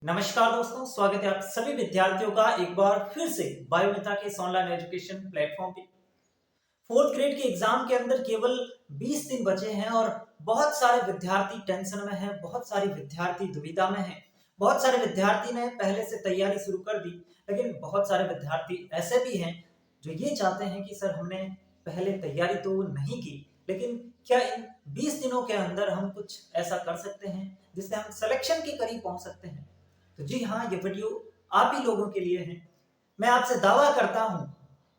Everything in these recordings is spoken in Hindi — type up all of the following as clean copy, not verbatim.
नमस्कार दोस्तों, स्वागत है आप सभी विद्यार्थियों का एक बार फिर से बायोमिता के इस ऑनलाइन एजुकेशन प्लेटफॉर्म पे। फोर्थ ग्रेड के एग्जाम के अंदर केवल 20 दिन बचे हैं और बहुत सारे विद्यार्थी टेंशन में हैं, बहुत सारे विद्यार्थी दुविधा में हैं, बहुत सारे विद्यार्थी ने पहले से तैयारी शुरू कर दी। लेकिन बहुत सारे विद्यार्थी ऐसे भी हैं जो ये चाहते हैं कि सर हमने पहले तैयारी तो नहीं की, लेकिन क्या इन 20 दिनों के अंदर हम कुछ ऐसा कर सकते हैं जिससे हम सिलेक्शन के करीब पहुंच सकते हैं। तो जी हाँ, ये वीडियो आप ही लोगों के लिए है। मैं आपसे दावा करता हूं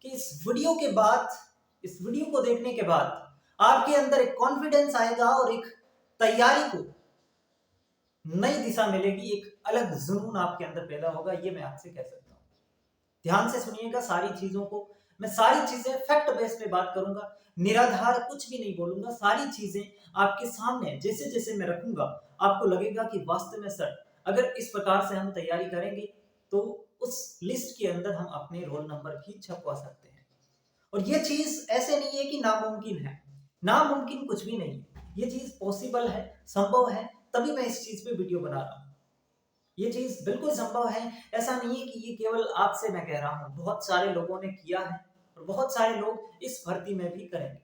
कि इस वीडियो को देखने के बाद आपके अंदर एक कॉन्फिडेंस आएगा और एक तैयारी को नई दिशा मिलेगी, एक अलग जुनून आपके अंदर पैदा होगा। ये मैं आपसे कह सकता हूँ। ध्यान से सुनिएगा सारी चीजों को। मैं सारी चीजें फैक्ट बेस पे बात करूंगा, निराधार कुछ भी नहीं बोलूंगा। सारी चीजें आपके सामने जैसे जैसे मैं रखूंगा आपको लगेगा कि वास्तव में सर अगर इस प्रकार से हम तैयारी करेंगे तो उस लिस्ट के अंदर हम अपने रोल नंबर भी छपवा सकते हैं। और ये चीज ऐसे नहीं है कि नामुमकिन है, नामुमकिन कुछ भी नहीं है। ये चीज पॉसिबल है, संभव है, तभी मैं इस चीज पे वीडियो बना रहा हूँ। ये चीज बिल्कुल संभव है। ऐसा नहीं है कि ये केवल आपसे मैं कह रहा हूँ, बहुत सारे लोगों ने किया है और बहुत सारे लोग इस भर्ती में भी करेंगे।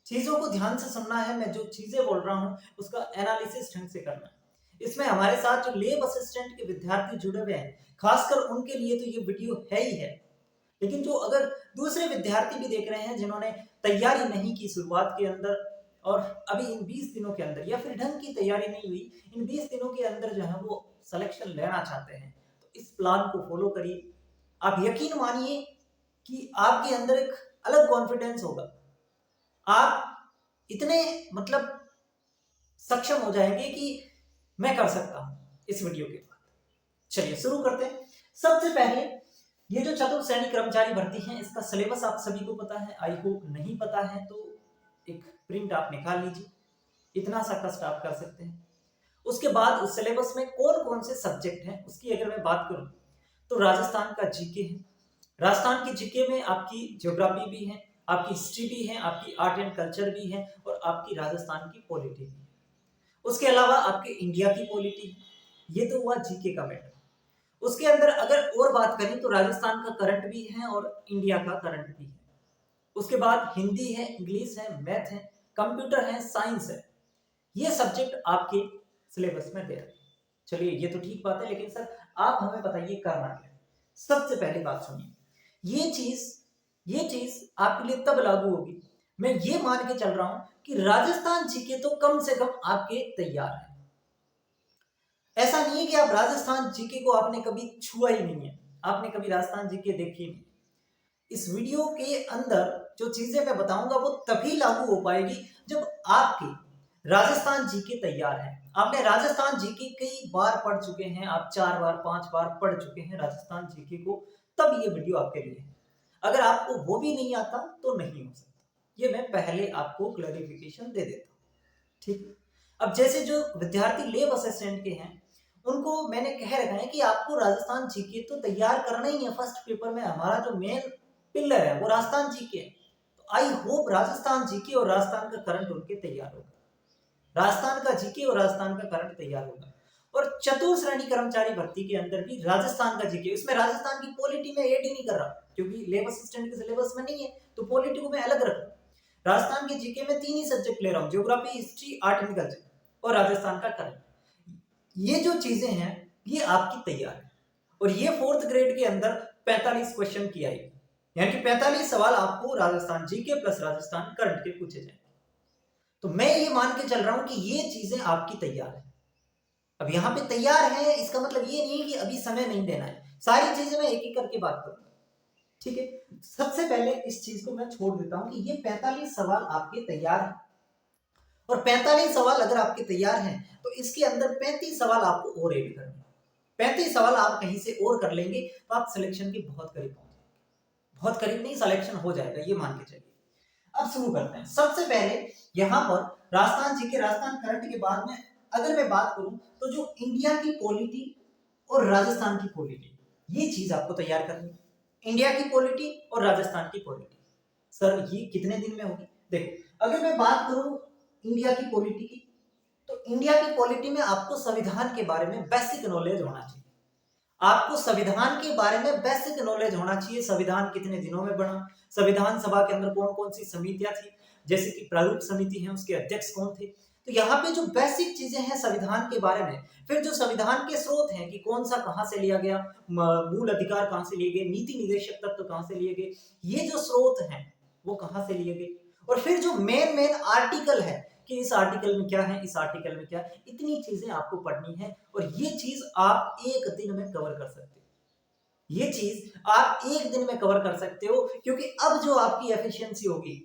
चीजों को ध्यान से सुनना है। मैं जो चीजें बोल रहा हूँ उसका एनालिसिस ढंग से करना है। इसमें हमारे साथ जो लेब असिस्टेंट के विद्यार्थी जुड़े हुए हैं, खासकर उनके लिए तो ये वीडियो है ही है। लेकिन जो अगर दूसरे विद्यार्थी भी देख रहे हैं जिन्होंने तैयारी नहीं की शुरुआत के अंदर और अभी इन 20 दिनों के अंदर या फिर ढंग की तैयारी नहीं हुई, इन 20 दिनों के अंदर जो है वो सिलेक्शन लेना चाहते हैं, तो इस प्लान को फॉलो करिए। आप यकीन मानिए कि आपके अंदर एक अलग कॉन्फिडेंस होगा। आप इतने मतलब सक्षम हो जाएंगे कि मैं कर सकता हूं इस वीडियो के बाद। चलिए शुरू करते हैं। सबसे पहले ये जो चतुर्थ श्रेणी कर्मचारी भर्ती है इसका सिलेबस आप सभी को पता है। आई होप नहीं पता है तो एक प्रिंट आप निकाल लीजिए, इतना सा कष्ट आप कर सकते हैं। उसके बाद उस सिलेबस में कौन कौन से सब्जेक्ट हैं उसकी अगर मैं बात करूं तो राजस्थान का जीके है। राजस्थान की जीके में आपकी ज्योग्राफी भी है, आपकी हिस्ट्री भी है, आपकी आर्ट एंड कल्चर भी है और आपकी राजस्थान की पॉलिटी भी है। उसके अलावा आपके इंडिया की पॉलिटी, ये तो हुआ जीके का मैटर। उसके अंदर अगर और बात करें तो राजस्थान का करंट भी है और इंडिया का करंट भी है। उसके बाद हिंदी है, इंग्लिश है, मैथ है, कंप्यूटर है, साइंस है। ये सब्जेक्ट आपके सिलेबस में दे रहे हैं। चलिए ये तो ठीक बात है, लेकिन सर आप हमें बताइए करना क्या है। सबसे पहली बात सुनिए, ये चीज आपके लिए तब लागू होगी, मैं ये मान के चल रहा हूं कि राजस्थान जीके तो कम से कम आपके तैयार है। ऐसा नहीं है कि आप राजस्थान जीके को आपने कभी छुआ ही नहीं है, आपने कभी राजस्थान जीके देखी नहीं। इस वीडियो के अंदर जो चीजें मैं बताऊंगा वो तभी लागू हो पाएगी जब आपके राजस्थान जीके तैयार है। आपने राजस्थान जीके कई बार पढ़ चुके हैं, आप 4 बार 5 बार पढ़ चुके हैं राजस्थान जीके को, तब ये वीडियो आपके लिए है। अगर आपको वो भी नहीं आता तो नहीं हो सकता। ये मैं पहले आपको क्लैरिफिकेशन दे देता हूँ, ठीक है। अब जैसे जो विद्यार्थी लेब असिस्टेंट के हैं उनको मैंने कह रखा है कि आपको राजस्थान जीके तो तैयार करना ही है। फर्स्ट पेपर में हमारा जो मेन पिलर है वो राजस्थान जीके है। तो आई होप राजस्थान जीके और राजस्थान का करंट उनके तैयार होगा, राजस्थान का जीके और राजस्थान का करंट तैयार होगा। और चतुर्थ श्रेणी कर्मचारी भर्ती के अंदर भी राजस्थान का जीके, इसमें राजस्थान की पॉलिटी में ऐड ही नहीं कर रहा क्योंकि लेब असिस्टेंट के सिलेबस में नहीं है, तो पॉलिटी को मैं अलग रख रहा हूं। राजस्थान के जीके में 3 ही सब्जेक्ट ले रहा हूं, geography, history, art and culture और राजस्थान का करंट। ये जो चीजें हैं ये आपकी तैयार है और ये फोर्थ ग्रेड के अंदर 45 क्वेश्चन की आएगी, यानी कि 45 सवाल आपको Rajasthan GK plus Rajasthan current के पूछे जाएंगे। तो मैं ये मान के चल रहा हूं कि ये चीजें आपकी तैयार है। अब यहां पे तैयार है इसका मतलब ये नहीं है कि अभी समय नहीं देना है। सारी चीजें मैं एक एक करके बात करूंगा, ठीक है। सबसे पहले इस चीज को मैं छोड़ देता हूं कि ये 45 सवाल आपके तैयार है और 45 सवाल अगर आपके तैयार हैं तो इसके अंदर 35 सवाल आपको और ऐड करने हैं। 35 सवाल आप कहीं से और कर लेंगे तो आप सिलेक्शन के बहुत करीब पहुंच जाएंगे। बहुत करीब नहीं, सिलेक्शन हो जाएगा, ये मान के चलिए। अब शुरू करते हैं। सबसे पहले यहां पर राजस्थान जीके, राजस्थान करंट के बाद में अगर मैं बात करूं तो जो इंडिया की पॉलिटी और राजस्थान की पॉलिटी, ये चीज आपको तैयार करनी है। इंडिया की पॉलिटी और राजस्थान की पॉलिटी सर ये कितने दिन में होगी? देखो अगर मैं बात करूं इंडिया की पॉलिटी की तो इंडिया की पॉलिटी में आपको संविधान के बारे में बेसिक नॉलेज होना चाहिए। आपको संविधान के बारे में बेसिक नॉलेज होना चाहिए। संविधान कितने दिनों में बना, संविधान सभा के अंदर कौन कौन सी समितियां थी, जैसे कि प्रारूप समिति है उसके अध्यक्ष कौन थे। तो यहाँ पे जो बेसिक चीजें हैं संविधान के बारे में, फिर जो संविधान के स्रोत हैं कि कौन सा कहाँ से लिया गया, मूल अधिकार कहाँ से लिए गए, नीति निर्देशक तत्व कहाँ से लिए गए, ये जो स्रोत हैं वो कहाँ से लिए गए, और फिर जो मेन मेन आर्टिकल है कि इस आर्टिकल में क्या है, इस आर्टिकल में क्या है, इतनी चीजें आपको पढ़नी है। और ये चीज आप एक दिन में कवर कर सकते हो, ये चीज आप एक दिन में कवर कर सकते हो, क्योंकि अब जो आपकी एफिशिएंसी होगी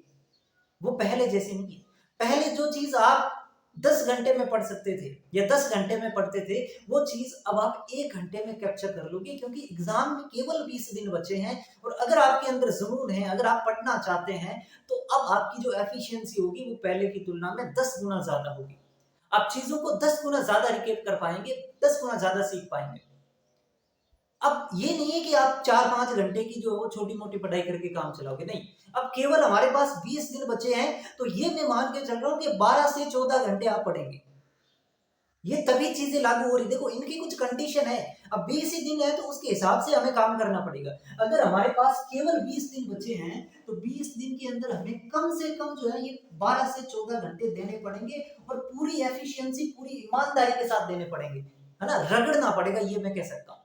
वो पहले जैसी नहीं है। पहले जो चीज आप 10 घंटे में पढ़ सकते थे या 10 घंटे में पढ़ते थे, वो चीज अब आप 1 घंटे में कैप्चर कर लोगे, क्योंकि एग्जाम में केवल 20 दिन बचे हैं। और अगर आपके अंदर जुनून है, अगर आप पढ़ना चाहते हैं, तो अब आपकी जो एफिशिएंसी होगी वो पहले की तुलना में 10 गुना ज्यादा होगी। आप चीजों को 10 गुना ज्यादा रिकेप कर पाएंगे, 10 गुना ज्यादा सीख पाएंगे। अब ये नहीं है कि आप 4-5 घंटे की जो वो छोटी मोटी पढ़ाई करके काम चलाओगे, नहीं। अब केवल हमारे पास 20 दिन बचे हैं, तो ये मैं मान के चल रहा हूं कि 12 से 14 घंटे आप पढ़ेंगे। ये तभी चीजें लागू हो रही, देखो इनकी कुछ कंडीशन है। अब 20 ही दिन है तो उसके हिसाब से हमें काम करना पड़ेगा। अगर हमारे पास केवल 20 दिन बचे हैं, तो 20 दिन के अंदर हमें कम से कम जो है ये 12 से 14 घंटे देने पड़ेंगे, और पूरी एफिशिएंसी, पूरी ईमानदारी के साथ देने पड़ेंगे, है ना, रगड़ना पड़ेगा, ये मैं कह सकता हूं।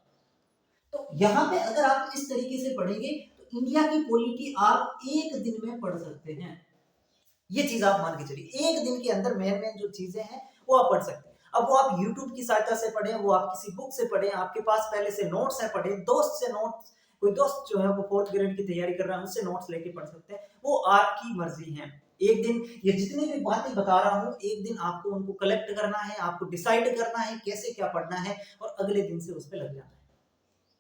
तो यहाँ पे अगर आप इस तरीके से पढ़ेंगे, तो इंडिया की पॉलिटी आप एक दिन में पढ़ सकते हैं। ये चीज आप मान के चलिए, एक दिन के अंदर मेन मेन जो चीजें हैं वो आप पढ़ सकते हैं। अब वो आप YouTube की सहायता से पढ़ें, वो आप किसी बुक से पढ़ें, आपके पास पहले से नोट्स है, पढ़ें, दोस्त से नोट्स, कोई दोस्त जो है वो 4th ग्रेड की तैयारी कर रहा है उससे नोट्स लेके पढ़ सकते हैं, वो आपकी मर्जी है। एक दिन ये जितनी भी बातें बता रहा हूँ, एक दिन आपको उनको कलेक्ट करना है, आपको डिसाइड करना है कैसे क्या पढ़ना है, और अगले दिन से उस पर लग जाना है।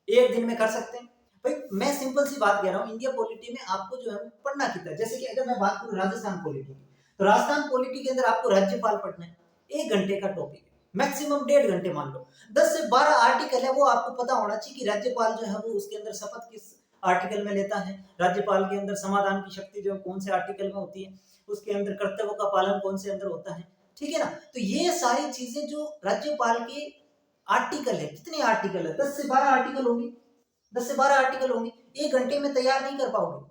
एक दिन में कर सकते हैं भाई। मैं सिंपल सी बात कह रहा हूँ, इंडिया पॉलिटी में आपको जो है पढ़ना कितना है। जैसे कि अगर मैं बात करूँ राजस्थान पॉलिटी की, तो राजस्थान पॉलिटी के अंदर आपको राज्यपाल पढ़ना है, 1 घंटे का टॉपिक है, मैक्सिमम 1.5 घंटे मान लो। 10 से 12 आर्टिकल है, वो आपको पता होना चाहिए कि राज्यपाल जो है वो उसके अंदर शपथ किस आर्टिकल में लेता है, राज्यपाल के अंदर समाधान की शक्ति जो कौन से आर्टिकल में होती है, उसके अंदर कर्तव्य का पालन कौन से अंदर होता है, ठीक है ना। तो ये सारी चीजें जो राज्यपाल के आर्टिकल है, कितने आर्टिकल है, 10 से 12 आर्टिकल होंगे, 10 से 12 आर्टिकल होंगे। 1 घंटे में तैयार नहीं कर पाओगे,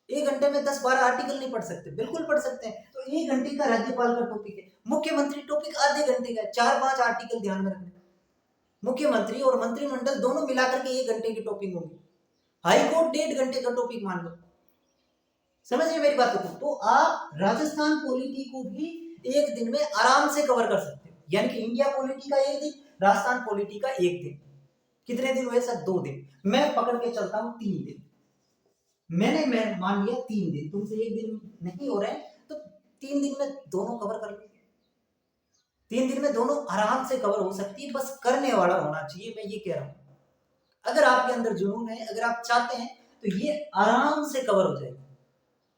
1 घंटे में 10-12 आर्टिकल नहीं पढ़ सकते, बिल्कुल पढ़ सकते हैं। तो 1 घंटे का राज्यपाल का टॉपिक है, मुख्यमंत्री टॉपिक आधे घंटे का है, 4-5 आर्टिकल ध्यान में रखना। मुख्यमंत्री और मंत्रिमंडल दोनों मिलाकर के 1 घंटे की टॉपिक होगी। हाई कोर्ट 1.5 घंटे का टॉपिक मान लो, समझ रहे मेरी बात को। तो आप राजस्थान पॉलिटी को भी एक दिन में आराम से कवर कर सकते हो, यानी कि इंडिया पॉलिटी का 1 दिन, राजस्थान पॉलिटी का 1 दिन। कितने दिन हुए सर? 2 दिन। मैं पकड़ के चलता हूं 3 दिन। मैं मान लिया 3 दिन, तुमसे 1 दिन नहीं हो रहे हैं, तो 3 दिन में दोनों कवर कर लेंगे। 3 दिन में दोनों आराम से कवर हो सकती है, बस करने वाला होना चाहिए, मैं ये कह रहा हूं। अगर आपके अंदर जुनून है, अगर आप चाहते हैं, तो ये आराम से कवर हो जाएगी,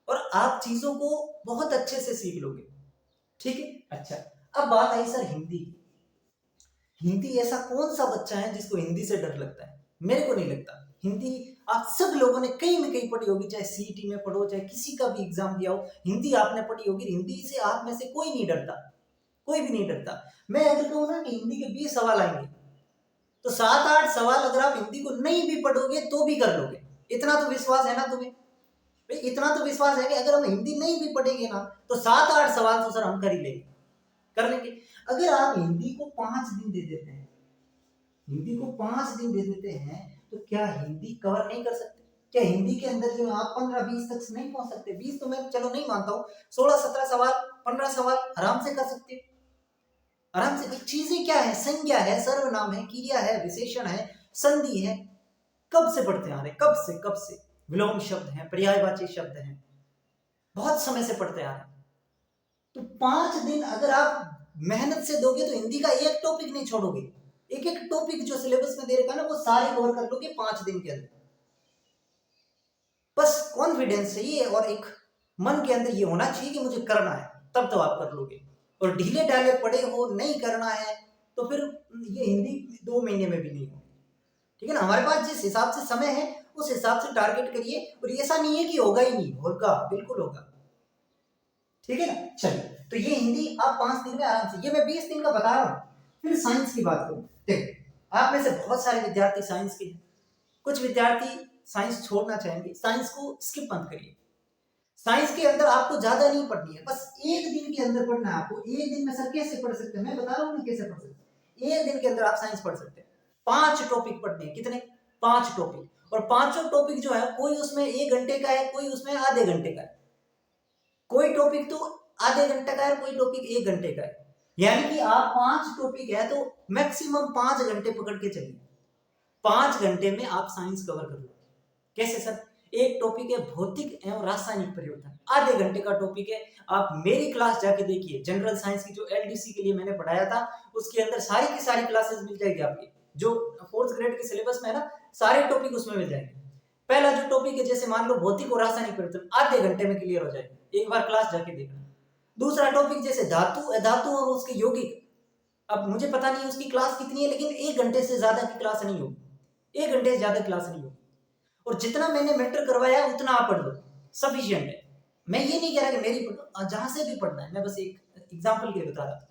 और आप चीजों को बहुत अच्छे से सीख लोगे, ठीक है। अच्छा, अब बात आई सर हिंदी की। हिंदी ऐसा कौन सा बच्चा है जिसको हिंदी से डर लगता है? मेरे को नहीं लगता। हिंदी आप सब लोगों ने कहीं न कहीं पढ़ी होगी, चाहे सीईटी में पढ़ो, चाहे किसी का भी एग्जाम दिया हो, हिंदी आपने पढ़ी होगी। हिंदी से आप में से कोई नहीं डरता, कोई भी नहीं डरता। मैं अगर कहूँ ना कि हिंदी के 20 सवाल आएंगे, तो 7-8 सवाल अगर आप हिंदी को नहीं भी पढ़ोगे तो भी कर लोगे। इतना तो विश्वास है ना तुम्हें? भाई इतना तो विश्वास है कि अगर हम हिंदी नहीं भी पढ़ेंगे ना, तो 7-8 सवाल तो सर हम कर ही लेंगे, कर लेंगे। अगर आप हिंदी को 5 दिन दे देते हैं, हिंदी को 5 दिन दे देते हैं, तो क्या हिंदी कवर नहीं कर सकते? क्या हिंदी के अंदर जो आप 15-20 तक नहीं पहुंच सकते? 20 तो मैं चलो नहीं मानता हूँ, 16-17 सवाल, 15 सवाल आराम से कर सकते, आराम से। चीजें क्या है? संज्ञा है, सर्वनाम है, क्रिया है, विशेषण है, संधि है। कब से पढ़ते आ रहे, कब से विलोम शब्द है, पर्यायवाची शब्द है, बहुत समय से पढ़ते आ रहे हैं। तो 5 दिन अगर आप मेहनत से दोगे, तो हिंदी का एक टॉपिक नहीं छोड़ोगे, एक एक टॉपिक जो सिलेबस में दे रखा है ना, वो सारे कवर कर लोगे 5 दिन के अंदर। बस कॉन्फिडेंस चाहिए, और एक मन के अंदर ये होना चाहिए कि मुझे करना है, तब तो आप कर लोगे। और ढीले ढाले पड़े हो, नहीं करना है, तो फिर ये हिंदी 2 महीने में भी नहीं होगी, ठीक है ना। हमारे पास जिस हिसाब से समय है, उस हिसाब से टारगेट करिए, और ऐसा नहीं है कि होगा ही नहीं, होगा, बिल्कुल होगा, ठीक है ना। चलिए, तो ये हिंदी आप 5 दिन में आराम से, ये मैं 20 दिन का बता रहा हूँ। फिर साइंस की बात करूँ, देखो आप में से बहुत सारे विद्यार्थी साइंस के हैं, कुछ विद्यार्थी साइंस छोड़ना चाहेंगे, साइंस को स्किप मत करिए। साइंस के अंदर आपको ज्यादा नहीं पढ़नी है, बस एक दिन के अंदर पढ़ना है आपको। एक दिन में सर कैसे पढ़ सकते हैं, मैं बता रहा हूँ कैसे पढ़ सकते हैं। एक दिन के अंदर आप साइंस पढ़ सकते हैं। 5 टॉपिक पढ़ने हैं, कितने? 5 टॉपिक। और पांचों टॉपिक जो है, कोई उसमें 1 घंटे का है, कोई उसमें आधे घंटे का है, कोई टॉपिक तो आधे घंटे का है, कोई टॉपिक 1 घंटे का है। यानी कि आप 5 टॉपिक है तो मैक्सिमम 5 घंटे पकड़ के चलिए। 5 घंटे में आप साइंस कवर कर लो। कैसे सर? एक टॉपिक है भौतिक एवं रासायनिक परिवर्तन, आधे घंटे का टॉपिक है। आप मेरी क्लास जाके देखिए, जनरल साइंस की जो एलडीसी के लिए मैंने पढ़ाया था, उसके अंदर सारी की सारी क्लासेस मिल जाएगी आपकी, जो 4th ग्रेड के सिलेबस में है ना, सारे टॉपिक उसमें मिल जाएंगे। पहला जो टॉपिक है, जैसे मान लो भौतिक और रासायनिक परिवर्तन, आधे घंटे में क्लियर हो जाएगा, एक बार क्लास जाके देखना। दूसरा टॉपिक जैसे धातु, अधातु और उसके यौगिक, अब मुझे पता नहीं उसकी क्लास कितनी है, लेकिन 1 घंटे से ज्यादा की क्लास नहीं होगी, 1 घंटे से ज्यादा क्लास नहीं होगी। और जितना मैंने मेंटर करवाया उतना आप पढ़ लो, सफिशिएंट है। मैं ये नहीं कह रहा कि मेरी पढ़ो, जहां से भी पढ़ना है, मैं बस एक एग्जांपल के लिए बता रहा था।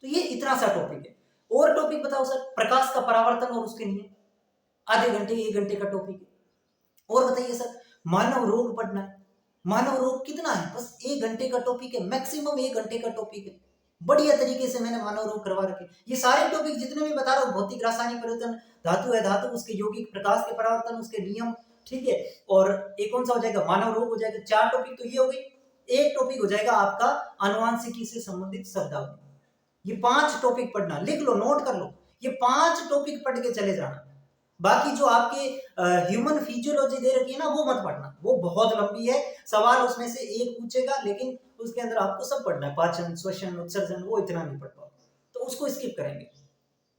तो ये इतना सा टॉपिक है। और टॉपिक बताओ सर, प्रकाश का परावर्तन और उसके नियम, आधे घंटे 1 घंटे का टॉपिक है। और बताइए सर, मानव रोग पढ़ना है, मानव रोग कितना है, बस 1 घंटे का टॉपिक है, मैक्सिमम 1 घंटे का टॉपिक है। बढ़िया तरीके से मैंने मानव रोग करवा रखे। ये सारे टॉपिक जितने भी बता रहा हूँ, भौतिक रासायनिक परिवर्तन, धातु है धातु, उसके यौगिक, प्रकाश के परावर्तन, उसके नियम, ठीक है। और एक कौन सा हो जाएगा, मानव रोग हो जाएगा। 4 टॉपिक तो ये हो गई। एक टॉपिक हो जाएगा आपका आनुवांशिकी से संबंधित शब्दावली। ये 5 टॉपिक पढ़ना, लिख लो, नोट कर लो, ये 5 टॉपिक पढ़ के चले जाना। बाकी जो आपके ह्यूमन फिजियोलॉजी दे रखी है ना, वो मत पढ़ना, वो बहुत लंबी है, सवाल उसमें से एक पूछेगा, लेकिन उसके अंदर आपको सब पढ़ना है, पाचन, श्वसन, उत्सर्जन, वो इतना नहीं पढ़ पाओ, तो उसको स्किप करेंगे।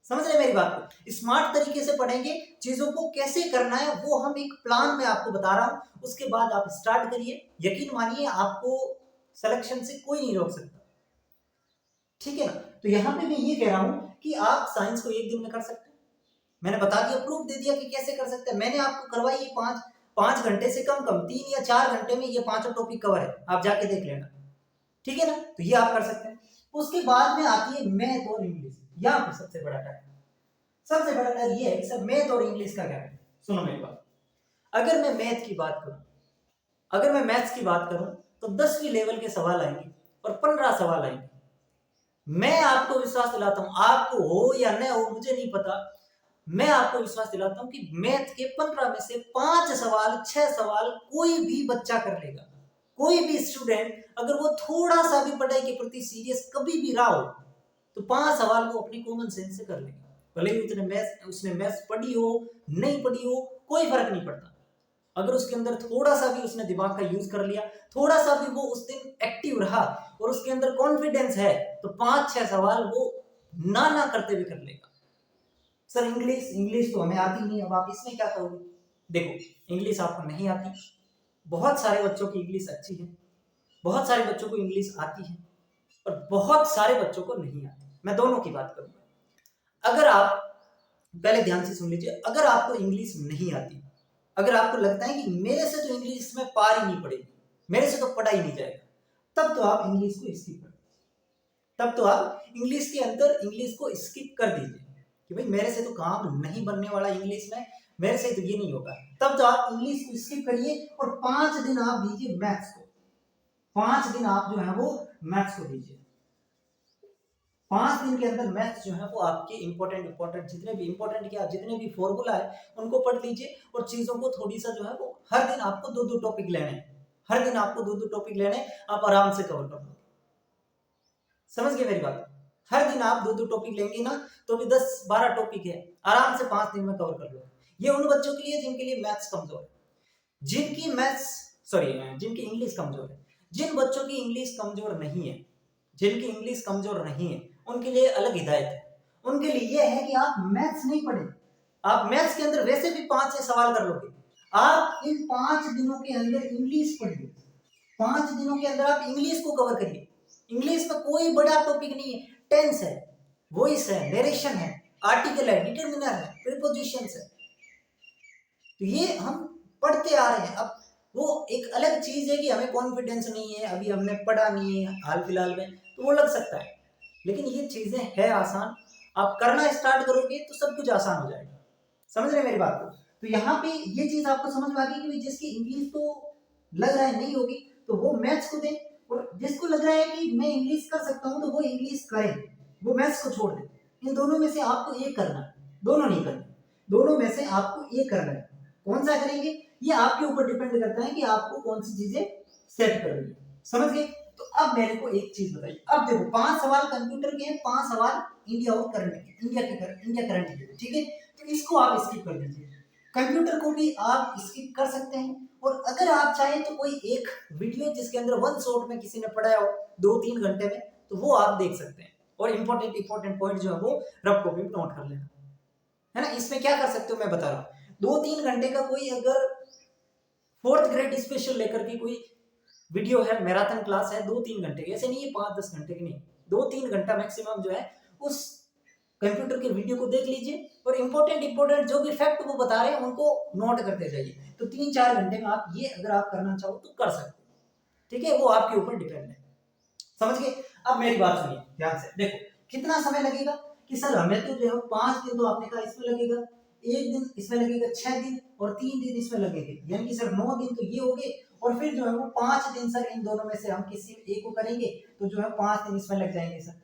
समझ रहे मेरी बात को? स्मार्ट तरीके से पढ़ेंगे, चीजों को कैसे करना है वो हम एक प्लान में आपको बता रहा हूं, उसके बाद आप स्टार्ट करिए। यकीन मानिए, आपको सिलेक्शन से कोई नहीं रोक सकता, ठीक है ना। तो यहां पे मैं ये कह रहा हूं कि आप साइंस को 1 दिन में कर सकते हैं, मैंने बता दिया, प्रूफ दे दिया कि कैसे कर सकते हैं। मैंने आपको करवाई ये 5 घंटे से कम 3 या 4 घंटे में ये 5 टॉपिक कवर है, आप जाके देख लेना, ठीक है ना। तो ये आप कर सकते हैं। उसके बाद में आती है मैथ और इंग्लिश। यहाँ पे सबसे बड़ा डर, सबसे बड़ा डर ये है सर, मैथ और इंग्लिश का क्या है। सुनो मेरी बात, अगर मैं मैथ की बात करूं, अगर मैं मैथ्स की बात करूं, तो 10वीं लेवल के सवाल आएंगे और 15 सवाल आएंगे। मैं आपको विश्वास दिलाता हूं, आपको हो या न हो मुझे नहीं पता, मैं आपको विश्वास दिलाता हूं कि मैथ के 15 में से 5 सवाल, 6 सवाल कोई भी बच्चा कर लेगा। कोई भी स्टूडेंट अगर वो थोड़ा सा भी पढ़ाई के प्रति सीरियस कभी भी रहा हो, तो 5 सवाल वो अपनी कॉमन सेंस से कर लेगा। भले ही उसने मैथ्स पढ़ी हो, नहीं पढ़ी हो, कोई फर्क नहीं पड़ता। अगर उसके अंदर थोड़ा सा भी उसने दिमाग का यूज कर लिया, थोड़ा सा भी वो उस दिन एक्टिव रहा और उसके अंदर कॉन्फिडेंस है, तो 5-6 सवाल वो ना करते हुए कर लेगा। सर इंग्लिश तो हमें आती नहीं, अब आप इसमें क्या करोगे? देखो, इंग्लिश आपको नहीं आती, बहुत सारे बच्चों की इंग्लिश अच्छी है, बहुत सारे बच्चों को इंग्लिश आती है, और बहुत सारे बच्चों को नहीं आती। मैं दोनों की बात करूंगा। अगर आप, पहले ध्यान से सुन लीजिए, अगर आपको इंग्लिश नहीं आती, अगर आपको लगता है कि मेरे से तो इंग्लिश में पार ही नहीं पड़ेगी, मेरे से तो पढ़ा ही नहीं जाएगा, तब तो आप इंग्लिश को स्किप कर, तब तो आप इंग्लिश के अंदर इंग्लिश को स्किप कर दीजिए कि भाई मेरे से तो काम नहीं बनने वाला इंग्लिश में, मेरे से तो ये नहीं होगा। तब तो आप इंग्लिश को स्किप करिए और 5 दिन आप दीजिए मैथ्स को, 5 दिन आप जो है वो मैथ्स को दीजिए। 5 दिन के अंदर मैथ्स जो है वो आपके इंपॉर्टेंट जितने भी इंपॉर्टेंट क्या, जितने भी फॉर्मूला है उनको पढ़ लीजिए, और चीजों को थोड़ी सा जो है वो हर दिन आपको 2-2 टॉपिक लेने हैं, हर दिन आपको 2-2 टॉपिक लेने, आप आराम से कवर कर लो। समझ गए मेरी बात? हर दिन आप 2-2 टॉपिक लेंगे ना, तो भी 10-12 टॉपिक है, आराम से 5 दिन में कवर कर लो। ये उन बच्चों के लिए जिनके लिए मैथ्स कमजोर है, जिनकी जिनकी इंग्लिश कमजोर है। जिन बच्चों की इंग्लिश कमजोर नहीं है, जिनकी इंग्लिश कमजोर नहीं है, उनके लिए अलग हिदायत है। उनके लिए यह है कि आप मैथ्स नहीं पढ़े, आप मैथ्स के अंदर वैसे भी 5-6 सवाल कर लोगे, आप इन 5 दिनों के अंदर इंग्लिश पढ़िए, 5 दिनों के अंदर आप इंग्लिश को कवर करिए। इंग्लिश में कोई बड़ा टॉपिक नहीं है, टेंस है, वॉइस है, नरेशन है, आर्टिकल है, डिटरमिनर है, प्रीपोजिशंस है, तो ये हम पढ़ते आ रहे हैं। अब वो एक अलग चीज है कि हमें कॉन्फिडेंस नहीं है, अभी हमने पढ़ा नहीं है हाल फिलहाल में, तो वो लग सकता है, लेकिन ये चीजें है आसान। आप करना स्टार्ट करोगे तो सब कुछ आसान हो जाएगा। समझ रहे मेरी बात को? तो यहाँ पे ये चीज आपको समझ में आ गई कि जिसकी इंग्लिश तो लग रहा है नहीं होगी तो वो मैथ्स को दे, और जिसको लग रहा है कि मैं इंग्लिश कर सकता हूँ तो वो इंग्लिश करे, वो मैथ्स को छोड़ दे। इन दोनों में से आपको एक करना है, दोनों नहीं करना, दोनों में से आपको एक करना है। कौन सा करेंगे ये आपके ऊपर डिपेंड करता है कि आपको कौन सी चीजें सेट करनी है। समझ गए? तो अब मेरे को एक चीज बताइए, अब देखो 5 सवाल कंप्यूटर के हैं, 5 सवाल इंडिया और करंट के, इंडिया करंट के, ठीक है? तो इसको आप स्किप कर दीजिए। कंप्यूटर को भी आप स्किप कर सकते हैं, और अगर आप चाहें तो कोई एक वीडियो जिसके अंदर वन शॉट में किसी ने पढ़ाया हो 2-3 घंटे में, तो वो आप देख सकते हैं, और इंपॉर्टेंट पॉइंट जो है वो रफ कॉपी में नोट कर लेना, है ना? इसमें क्या कर सकते हो मैं बता रहा हूँ। 2-3 घंटे का कोई अगर 4th ग्रेड स्पेशल लेकर के कोई वीडियो है, मैराथन क्लास है 2-3 घंटे की, ऐसे नहीं है 5-10 घंटे की नहीं, 2-3 घंटा मैक्सिमम जो है उस कंप्यूटर के वीडियो को देख लीजिए, और इंपॉर्टेंट जो भी फैक्ट वो बता रहे हैं उनको नोट करते जाइए। तो 3-4 घंटे में आप ये अगर आप करना चाहो तो कर सकते हो, ठीक है? वो आपके ऊपर डिपेंड है। समझ गए? अब मेरी बात सुनिए ध्यान से, देखो कितना समय लगेगा कि सर हमें तो जो है 5 दिन तो आपने कहा इसमें लगेगा, 1 दिन इसमें लगेगा, 6 दिन और 3 दिन इसमें लगेंगे, यानी कि सर 9 दिन तो ये हो गए, और फिर जो है वो 5 दिन सर इन दोनों में से हम किसी एक को करेंगे तो जो है 5 दिन इसमें लग जाएंगे सर।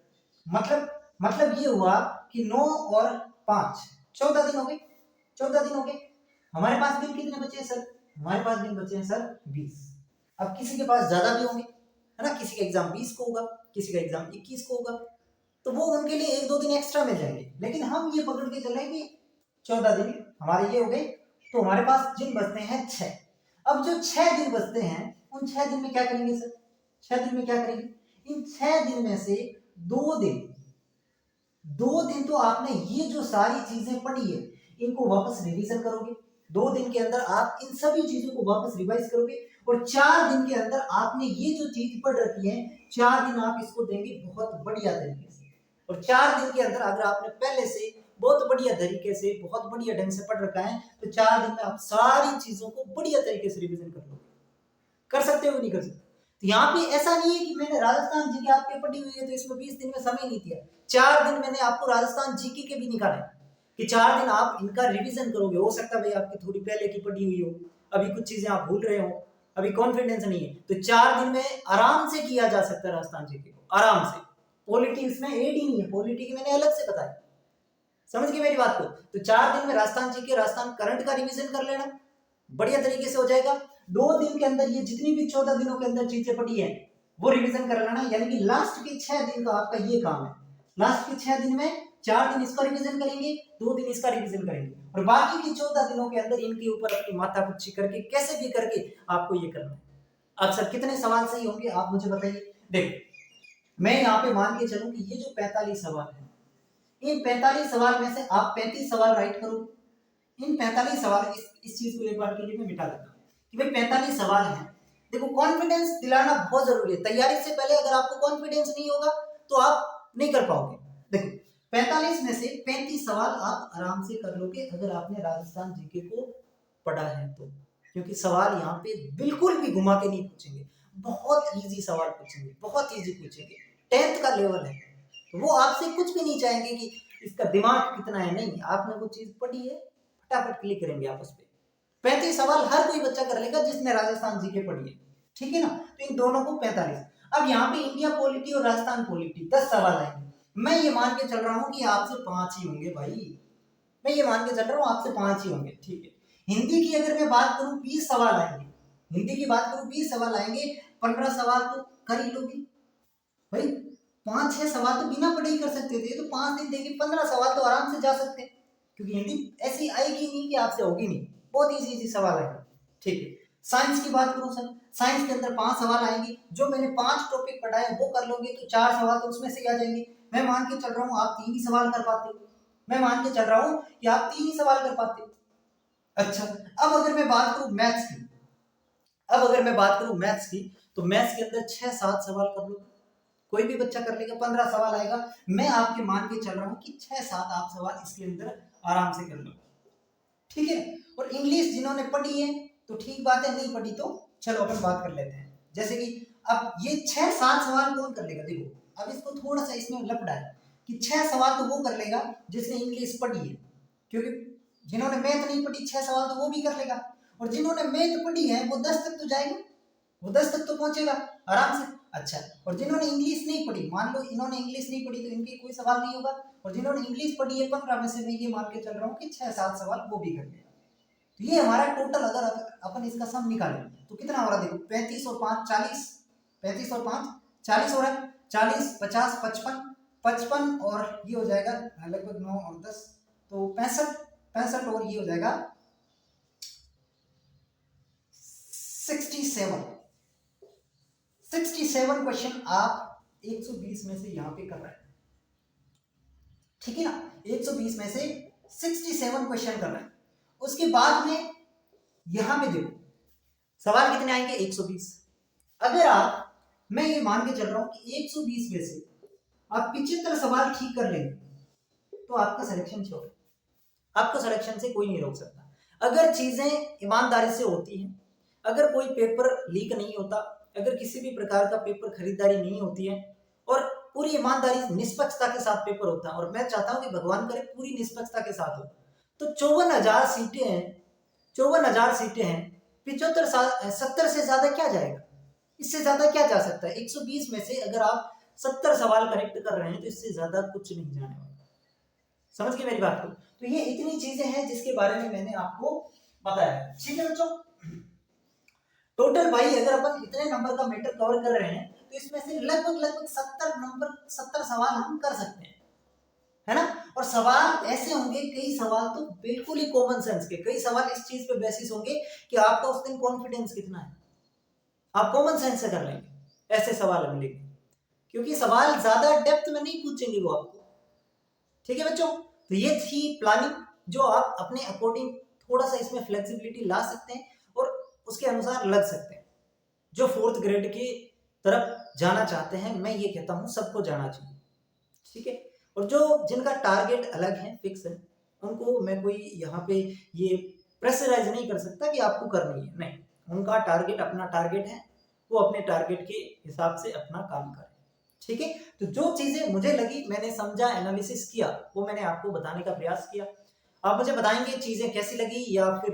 मतलब ये हुआ कि 9 और 5 14 दिन हो गए, 14 दिन हो गए। हमारे पास दिन कितने बचे हैं सर? हमारे पास दिन बचे हैं सर 20। अब किसी के पास ज्यादा भी होंगे, है ना? किसी का एग्जाम 20 को होगा, किसी का एग्जाम 21 को होगा, तो वो उनके लिए 1-2 दिन एक्स्ट्रा मिल जाएंगे, लेकिन हम ये पकड़ के चले कि 14 दिन हमारे ये हो गए, तो हमारे पास दिन बचते हैं 6। अब जो 6 दिन बचते हैं उन 6 दिन में क्या करेंगे सर? 6 दिन में क्या करेंगे? इन 6 दिन में से 2 दिन तो आपने ये जो सारी चीजें पढ़ी है इनको वापस रिवीजन करोगे। 2 दिन के अंदर आप इन सभी चीजों को वापस रिवाइज करोगे, और 4 दिन के अंदर आपने ये जो चीज पढ़ रखी है 4 दिन आप इसको देंगे बहुत बढ़िया तरीके से। और 4 दिन के अंदर अगर आपने पहले से बहुत बढ़िया तरीके से बहुत बढ़िया ढंग से पढ़ रखा है तो 4 दिन में आप सारी चीजों को बढ़िया तरीके से रिवीजन कर लोगे। कर सकते हो नहीं कर सकते? तो यहाँ पे ऐसा नहीं है कि मैंने राजस्थान जीके आपके पढ़ी हुई है तो इसमें 20 दिन में समय नहीं दिया। 4 दिन मैंने आपको राजस्थान जीके के भी निकाले कि 4 दिन आप इनका रिवीजन करोगे। हो सकता है भाई आपकी थोड़ी पहले की पढ़ी हुई हो, अभी कुछ चीजें आप भूल रहे हो, अभी कॉन्फिडेंस नहीं है, तो 4 दिन में आराम से किया जा सकता है राजस्थान जीके को, आराम से। पॉलिटिक्स में एड ही नहीं है, पॉलिटिक्स मैंने अलग से बताया। समझ गए मेरी बात को? तो 4 दिन में राजस्थान जीके राजस्थान करंट का रिवीजन कर लेना, बढ़िया तरीके से हो जाएगा। 2 दिन के अंदर ये जितनी भी 14 दिनों के अंदर चीजें पड़ी है वो रिवीजन कर लेना, यानी कि लास्ट के 6 दिन का आपका ये काम है। लास्ट के 6 दिन में 4 दिन इसका रिवीजन करेंगे, 2 दिन इसका रिवीजन करेंगे, और बाकी की 14 दिनों के अंदर इनके ऊपर अपनी माथा पुच्छी करके कैसे भी करके आपको ये करना है। अब सर कितने सवाल सही होंगे आप मुझे बताइए। देखो मैं यहाँ पे मान के चलूं कि ये जो 45 सवाल है, इन 45 सवाल में से आप 35 सवाल राइट करो। इन 45 सवाल इस चीज को एक बार के लिए मैं मिटा देता हूँ कि भाई 45 सवाल हैं। देखो कॉन्फिडेंस दिलाना बहुत जरूरी है। तैयारी से पहले अगर आपको कॉन्फिडेंस नहीं होगा तो आप नहीं कर पाओगे। देखो 45 में से 35 सवाल आप आराम से कर लोगे अगर आपने राजस्थान जीके को पढ़ा है तो, क्योंकि सवाल यहाँ पे बिल्कुल भी घुमा के नहीं पूछेंगे, बहुत इजी सवाल पूछेंगे, बहुत इजी पूछेंगे। 10th का लेवल है तो वो आपसे कुछ भी नहीं चाहेंगे कि इसका दिमाग कितना है, नहीं, आपने वो चीज पढ़ी है फटाफट क्लिक करेंगे आप उस पर। 35 सवाल हर कोई बच्चा कर लेगा जिसने राजस्थान जीके पढ़ी है, ठीक है ना? तो इन दोनों को 45। अब यहाँ पे इंडिया पॉलिटी और राजस्थान पॉलिटी 10 सवाल आएंगे। मैं ये मान के चल रहा हूँ कि आपसे 5 ही होंगे भाई, मैं ये मान के चल रहा हूँ आपसे 5 ही होंगे, ठीक है। हिंदी की अगर मैं बात करूँ 20 सवाल आएंगे, हिंदी की बात करूँ 20 सवाल आएंगे, 15 सवाल तो कर ही लोगे भाई। 5-6 सवाल तो बिना पढ़े ही कर सकते थे, तो 5 दिन देंगे, 15 सवाल तो आराम से जा सकते हैं, क्योंकि हिंदी ऐसी आएगी नहीं कि आपसे होगी नहीं, बहुत इजी सवाल आएगा, ठीक है। साइंस की बात करूं सर, साइंस के अंदर 5 सवाल आएंगे, जो मैंने 5 टॉपिक पढ़ाए वो कर लोगे तो 4 सवाल तो उसमें से ही आ जाएंगे। मैं मान के चल रहा हूँ आप 3 ही सवाल कर पाते हो, मैं मान के चल रहा हूँ कि आप 3 ही सवाल कर पाते हो। अच्छा अब अगर मैं बात करूं मैथ्स की, तो मैथ्स के अंदर 6-7 सवाल कर लो, कोई भी बच्चा कर लेगा, 15 सवाल आएगा। मैं आपके मान के चल रहा हूँ कि 6-7 आप सवाल इसके अंदर आराम से कर लो, ठीक है। और इंग्लिश जिन्होंने पढ़ी है तो ठीक बात है, नहीं पढ़ी तो चलो अपन बात कर लेते हैं। जैसे कि अब ये 6-7 सवाल कौन कर लेगा, देखो अब इसको थोड़ा सा इसमें लपड़ा है कि 6 सवाल तो वो कर लेगा जिसने इंग्लिश पढ़ी है, क्योंकि जिन्होंने मैथ नहीं पढ़ी 6 सवाल तो वो भी कर लेगा, और जिन्होंने मैथ पढ़ी है वो 10 तक तो जाएगा, वो 10 तक तो पहुंचेगा आराम से। अच्छा, और जिन्होंने इंग्लिश नहीं पढ़ी, मान लो इन्होंने इंग्लिश नहीं पढ़ी तो इनके कोई सवाल नहीं होगा, और जिन्होंने इंग्लिश पढ़ी है 15 में से मैं ये मान के चल रहा हूँ कि 6-7 सवाल वो भी कर लेगा। तो ये हमारा टोटल, अगर अपन इसका सम निकालें तो कितना हो रहा है, देखो 35 और 5 40, 35 और 5 40 हो रहा है, 40 50 55 55 और ये हो जाएगा लगभग 9 और 10 तो 65 65 और ये हो जाएगा 67 क्वेश्चन आप 120 में से यहाँ पे कर रहे हैं, ठीक है ना, 120 में से 67 क्वेश्चन कर रहे हैं। उसके बाद में यहां पे देखो सवाल कितने आएंगे 120। अगर आप, मैं ये मान के चल रहा हूं कि 120 में से आप 75 सवाल ठीक कर लेंगे तो आपका सिलेक्शन श्योर है, आपको सिलेक्शन से कोई नहीं रोक सकता। अगर चीजें ईमानदारी से होती हैं, अगर कोई पेपर लीक नहीं होता, अगर किसी भी प्रकार का पेपर खरीदारी नहीं होती है और पूरी ईमानदारी निष्पक्षता के साथ पेपर होता है, और मैं चाहता हूं कि भगवान करे पूरी निष्पक्षता के साथ हो, तो 54,000 सीटें हैं, 54,000 सीटें हैं, 70 से ज्यादा क्या जाएगा, इससे ज्यादा क्या जा सकता है। 120 में से अगर आप 70 सवाल करेक्ट कर रहे हैं तो इससे ज्यादा कुछ नहीं जाने वाला। समझ गए मेरी बात को। तो ये इतनी चीजें हैं जिसके बारे में मैंने आपको बताया, ठीक है बच्चों। टोटल भाई अगर अपन इतने नंबर का मैटर कवर कर रहे हैं तो इसमें से लगभग 70 सवाल हम कर सकते हैं, है ना। और सवाल ऐसे होंगे, कई सवाल तो बिल्कुल ही कॉमन सेंस के, कई सवाल इस चीज पे बेसिस होंगे कि आपका उस दिन कॉन्फिडेंस कितना है, आप कॉमन सेंस से कर लेंगे, ऐसे सवाल मिलेंगे, क्योंकि सवाल ज्यादा डेप्थ में नहीं पूछेंगे वो आपको, ठीक है बच्चों। तो ये थी प्लानिंग, जो आप अपने अकॉर्डिंग थोड़ा सा इसमें फ्लेक्सिबिलिटी ला सकते हैं और उसके अनुसार लग सकते हैं। जो 4th ग्रेड की तरफ जाना चाहते हैं, मैं ये कहता हूं सबको जाना चाहिए, ठीक है। और जो जिनका टारगेट अलग है, फिक्स है, उनको मैं कोई यहाँ पे ये प्रेशराइज नहीं कर सकता कि आपको करनी है, नहीं, उनका टारगेट अपना टारगेट है, वो अपने टारगेट के हिसाब से अपना काम करें, ठीक है। तो जो चीजें मुझे लगी, मैंने समझा, एनालिसिस किया, वो मैंने आपको बताने का प्रयास किया। आप मुझे बताएंगे चीजें कैसी लगी या फिर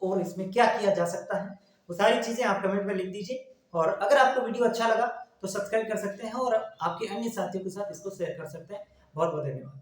और इसमें क्या किया जा सकता है, वो सारी चीजें आप कमेंट में लिख दीजिए। और अगर आपको वीडियो अच्छा लगा तो सब्सक्राइब कर सकते हैं और आपके अन्य साथियों के साथ इसको शेयर कर सकते हैं। बहुत बहुत धन्यवाद।